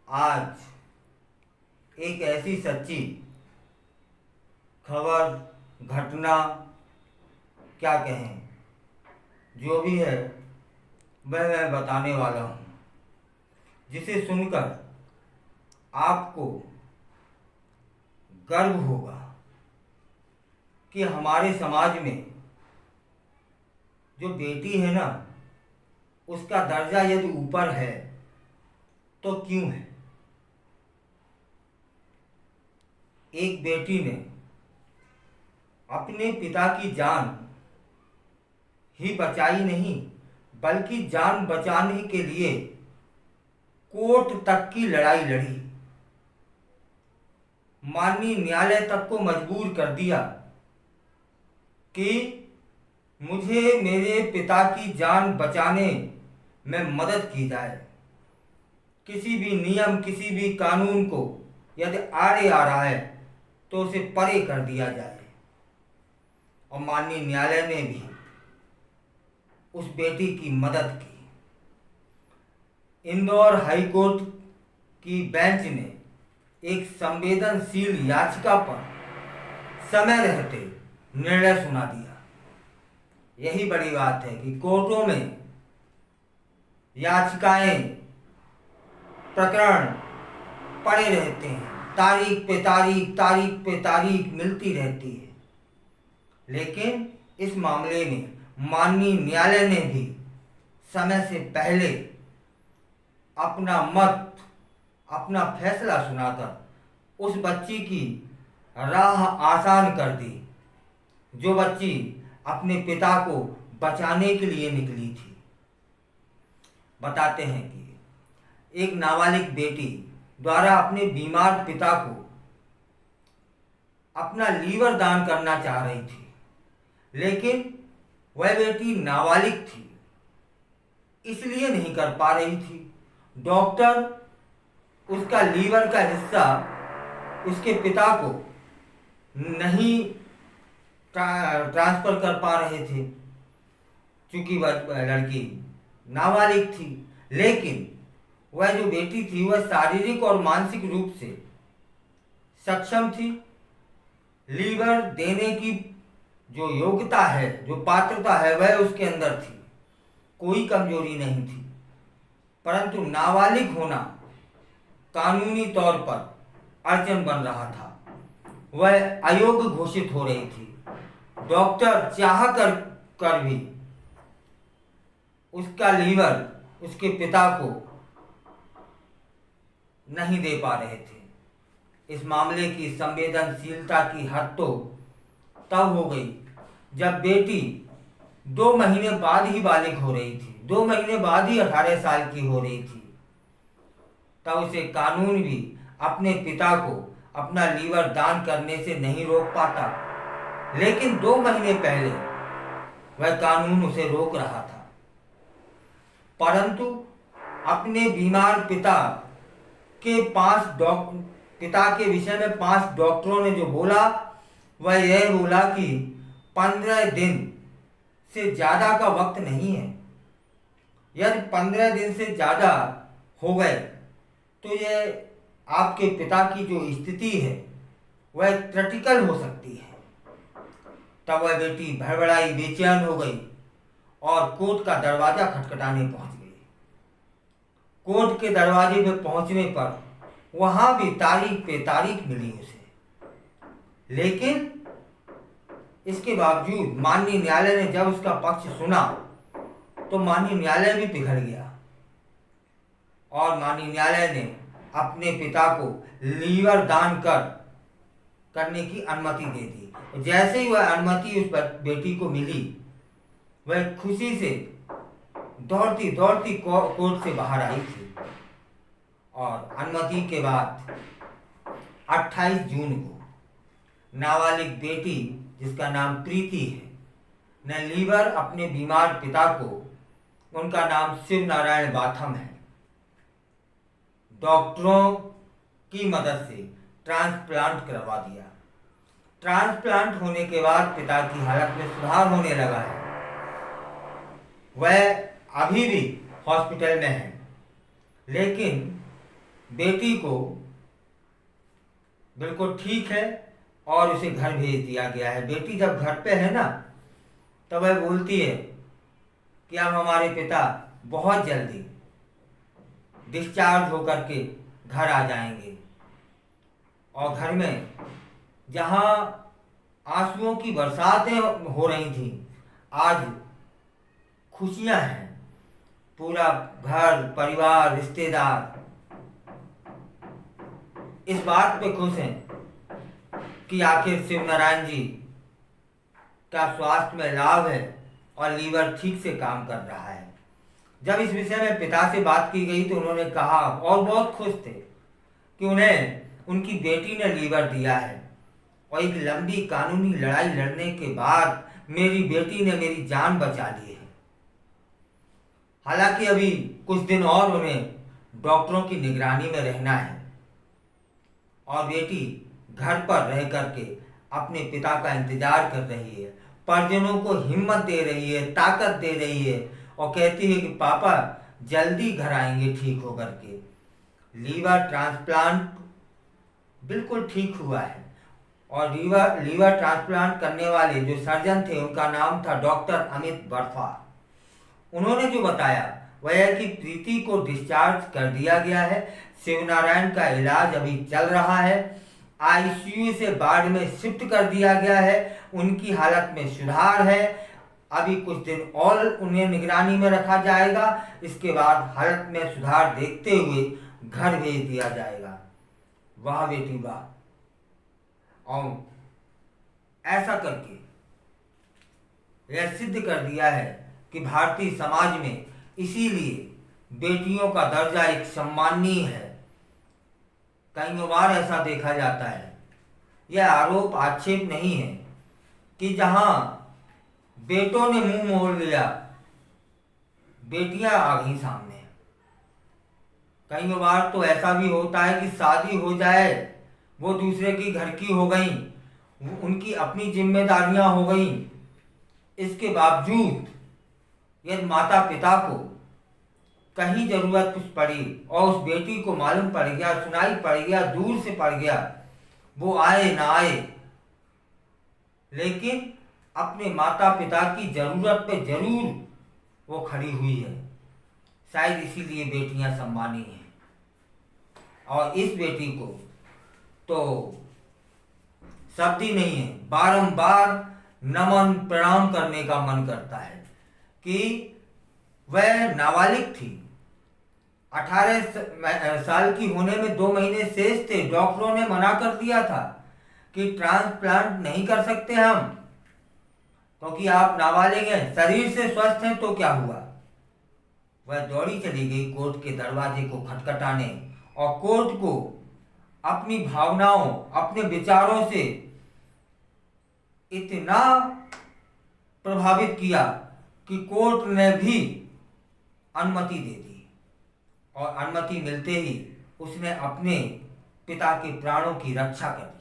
आज एक ऐसी सच्ची खबर, घटना, क्या कहें, जो भी है वह मैं बताने वाला हूँ, जिसे सुनकर आपको गर्व होगा कि हमारे समाज में जो बेटी है ना, उसका दर्जा यदि ऊपर है तो क्यों है। एक बेटी ने अपने पिता की जान ही बचाई नहीं, बल्कि जान बचाने के लिए कोर्ट तक की लड़ाई लड़ी, माननीय न्यायालय तक को मजबूर कर दिया कि मुझे मेरे पिता की जान बचाने में मदद की जाए। किसी भी नियम, किसी भी कानून को यदि आड़े आ रहा है तो उसे परे कर दिया जाए। और माननीय न्यायालय ने भी उस बेटी की मदद की। इंदौर हाई कोर्ट की बेंच ने एक संवेदनशील याचिका पर समय रहते निर्णय सुना दिया। यही बड़ी बात है कि कोर्टों में याचिकाएं, प्रकरण पड़े रहते हैं, तारीख पे तारीख, तारीख पे तारीख मिलती रहती है। लेकिन इस मामले में माननीय न्यायालय ने भी समय से पहले अपना मत, अपना फैसला सुनाकर उस बच्ची की राह आसान कर दी, जो बच्ची अपने पिता को बचाने के लिए निकली थी। बताते हैं कि एक नाबालिग बेटी द्वारा अपने बीमार पिता को अपना लीवर दान करना चाह रही थी, लेकिन वह बेटी नाबालिग थी, इसलिए नहीं कर पा रही थी। डॉक्टर उसका लीवर का हिस्सा उसके पिता को नहीं ट्रांसफर कर पा रहे थे, क्योंकि वह लड़की नाबालिग थी। लेकिन वह जो बेटी थी वह शारीरिक और मानसिक रूप से सक्षम थी। लीवर देने की जो योग्यता है, जो पात्रता है, वह उसके अंदर थी, कोई कमजोरी नहीं थी। परंतु नाबालिग होना कानूनी तौर पर अड़चन बन रहा था, वह अयोग्य घोषित हो रही थी। डॉक्टर चाह कर भी उसका लीवर उसके पिता को नहीं दे पा रहे थे। इस मामले की संवेदनशीलता की हद तो तब हो गई जब बेटी 2 महीने बाद ही बालिग हो रही थी, 2 महीने बाद ही 18 साल की हो रही थी। तब उसे कानून भी अपने पिता को अपना लीवर दान करने से नहीं रोक पाता, लेकिन 2 महीने पहले वह कानून उसे रोक रहा था। परंतु अपने बीमार पिता के पिता के विषय में 5 डॉक्टरों ने जो बोला, वह यह बोला कि 15 दिन से ज़्यादा का वक्त नहीं है। यदि 15 दिन से ज़्यादा हो गए तो यह आपके पिता की जो स्थिति है वह क्रिटिकल हो सकती है। तब वह बेटी भड़बड़ाई, बेचैन हो गई और कोर्ट का दरवाज़ा खटखटाने पहुंच गई। कोर्ट के दरवाजे पे पहुंचने पर वहां भी तारीख पे तारीख मिली उसे, लेकिन इसके बावजूद माननीय न्यायालय ने जब उसका पक्ष सुना तो माननीय न्यायालय भी पिघल गया और माननीय न्यायालय ने अपने पिता को लीवर दान करने की अनुमति दे दी। जैसे ही वह अनुमति उस बेटी को मिली, वह खुशी से दौड़ती दौड़ती कोर्ट से बाहर आई थी। और अनुमति के बाद 28 जून को नाबालिग बेटी, जिसका नाम प्रीति है, ने लीवर अपने बीमार पिता को, उनका नाम शिव नारायण बाथम है, डॉक्टरों की मदद से ट्रांसप्लांट करवा दिया। ट्रांसप्लांट होने के बाद पिता की हालत में सुधार होने लगा है। वह अभी भी हॉस्पिटल में है, लेकिन बेटी को बिल्कुल ठीक है और उसे घर भेज दिया गया है। बेटी जब घर पे है ना, तब वह बोलती है कि अब हमारे पिता बहुत जल्दी डिस्चार्ज होकर के घर आ जाएंगे। और घर में जहाँ आंसुओं की बरसातें हो रही थी, आज खुशियां हैं। पूरा घर परिवार रिश्तेदार इस बात पे खुश हैं कि आखिर शिव नारायण जी का स्वास्थ्य में लाभ है और लीवर ठीक से काम कर रहा है। जब इस विषय में पिता से बात की गई तो उन्होंने कहा और बहुत खुश थे कि उन्हें उनकी बेटी ने लीवर दिया है और एक लंबी कानूनी लड़ाई लड़ने के बाद मेरी बेटी ने मेरी जान बचा ली है। हालांकि अभी कुछ दिन और उन्हें डॉक्टरों की निगरानी में रहना है और बेटी घर पर रह करके अपने पिता का इंतजार कर रही है, परिजनों को हिम्मत दे रही है, ताकत दे रही है और कहती है कि पापा जल्दी घर आएंगे ठीक होकर के। लीवर ट्रांसप्लांट बिल्कुल ठीक हुआ है और लीवर ट्रांसप्लांट करने वाले जो सर्जन थे उनका नाम था डॉक्टर अमित बर्फा। उन्होंने जो बताया वह है कि प्रीति को डिस्चार्ज कर दिया गया है। शिवनारायण का इलाज अभी चल रहा है, आईसीयू से वार्ड में शिफ्ट कर दिया गया है, उनकी हालत में सुधार है। अभी कुछ दिन और उन्हें निगरानी में रखा जाएगा, इसके बाद हालत में सुधार देखते हुए घर भेज दिया जाएगा। वाह बेटी वाह। और ऐसा करके यह सिद्ध कर दिया है कि भारतीय समाज में इसीलिए बेटियों का दर्जा एक सम्माननीय है। कई बार ऐसा देखा जाता है, यह आरोप आक्षेप नहीं है कि जहां बेटों ने मुंह मोड़ लिया, बेटियां आ गई सामने। कई बार तो ऐसा भी होता है कि शादी हो जाए, वो दूसरे की घर की हो गई, उनकी अपनी जिम्मेदारियां हो गई, इसके बावजूद यदि माता पिता को कहीं जरूरत कुछ पड़ी और उस बेटी को मालूम पड़ गया, सुनाई पड़ गया, दूर से पड़ गया, वो आए ना आए, लेकिन अपने माता पिता की जरूरत पे जरूर वो खड़ी हुई है। शायद इसीलिए बेटियां सम्मानी हैं। और इस बेटी को तो शब्द ही नहीं है, बारंबार नमन प्रणाम करने का मन करता है कि वह नाबालिग थी, 18 साल की होने में 2 महीने शेष थे। डॉक्टरों ने मना कर दिया था कि ट्रांसप्लांट नहीं कर सकते हम, क्योंकि आप नाबालिग हैं, शरीर से स्वस्थ हैं। तो क्या हुआ, वह दौड़ी चली गई कोर्ट के दरवाजे को खटखटाने और कोर्ट को अपनी भावनाओं, अपने विचारों से इतना प्रभावित किया कि कोर्ट ने भी अनुमति दे दी और अनुमति मिलते ही उसने अपने पिता के प्राणों की रक्षा कर दी।